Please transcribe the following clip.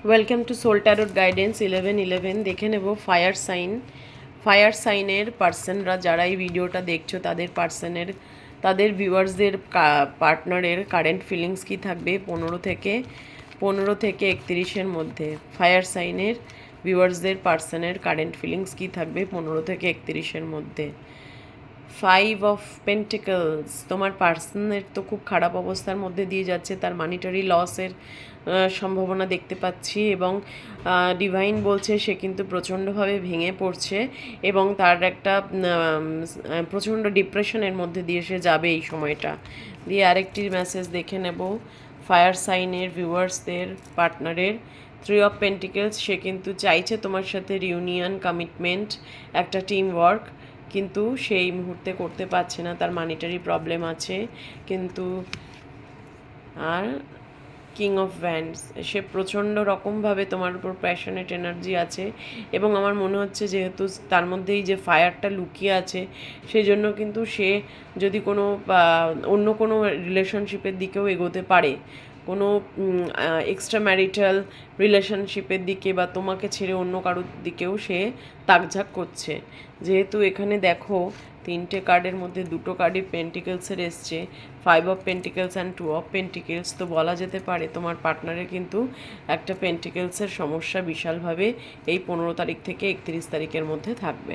Welcome to soul tarot guidance 11/11। দেখে নেব fire সাইনের পার্সনরা যারা এই ভিডিওটা দেখছো তাদের ভিউয়ার্সদের পার্টনারের কারেন্ট ফিলিংস কী থাকবে 15 থেকে 31-এর মধ্যে। ফায়ার সাইনের ভিউয়ার্সদের পার্সনের কারেন্ট ফিলিংস কী থাকবে 15 থেকে 31-এর মধ্যে। 5 অফ পেন্টিকলস, তোমার পার্সনের তো খুব খারাপ অবস্থার মধ্যে দিয়ে যাচ্ছে, তার মানিটারি লসের সম্ভাবনা দেখতে পাচ্ছি এবং ডিভাইন বলছে সে কিন্তু প্রচণ্ডভাবে ভেঙে পড়ছে এবং তার একটা প্রচণ্ড ডিপ্রেশনের মধ্যে দিয়ে সে যাবে এই সময়টা। দিয়ে আরেকটি মেসেজ দেখে নেব ফায়ার সাইনের ভিউয়ার্সদের পার্টনারের। 3 অফ পেন্টিকলস, সে কিন্তু চাইছে তোমার সাথে রিউনিয়ন, কমিটমেন্ট, একটা টিম ওয়ার্ক, কিন্তু সেই মুহূর্তে করতে পারছে না, তার মানিটারি প্রবলেম আছে। কিন্তু আর কিং অফ ভ্যান্ডস, সে প্রচণ্ড রকমভাবে তোমার উপর প্যাশনেট এনার্জি আছে এবং আমার মনে হচ্ছে যেহেতু তার মধ্যেই যে ফায়ারটা লুকিয়ে আছে সেই জন্য কিন্তু সে যদি কোনো অন্য কোনো রিলেশনশিপের দিকেও এগোতে পারে, কোনো এক্সট্রা ম্যারিটাল রিলেশনশিপের দিকে বা তোমাকে ছেড়ে অন্য কারোর দিকেও সে তাকঝাক করছে। যেহেতু এখানে দেখো 3টে কার্ডের মধ্যে 2টো কার্ডই পেন্টিকলসের এসছে, 5 of pentacles and 2 of pentacles, তো বলা যেতে পারে তোমার পার্টনারের কিন্তু একটা পেন্টিকলসের সমস্যা বিশালভাবে এই 15 তারিখ থেকে 31 তারিখের মধ্যে থাকবে।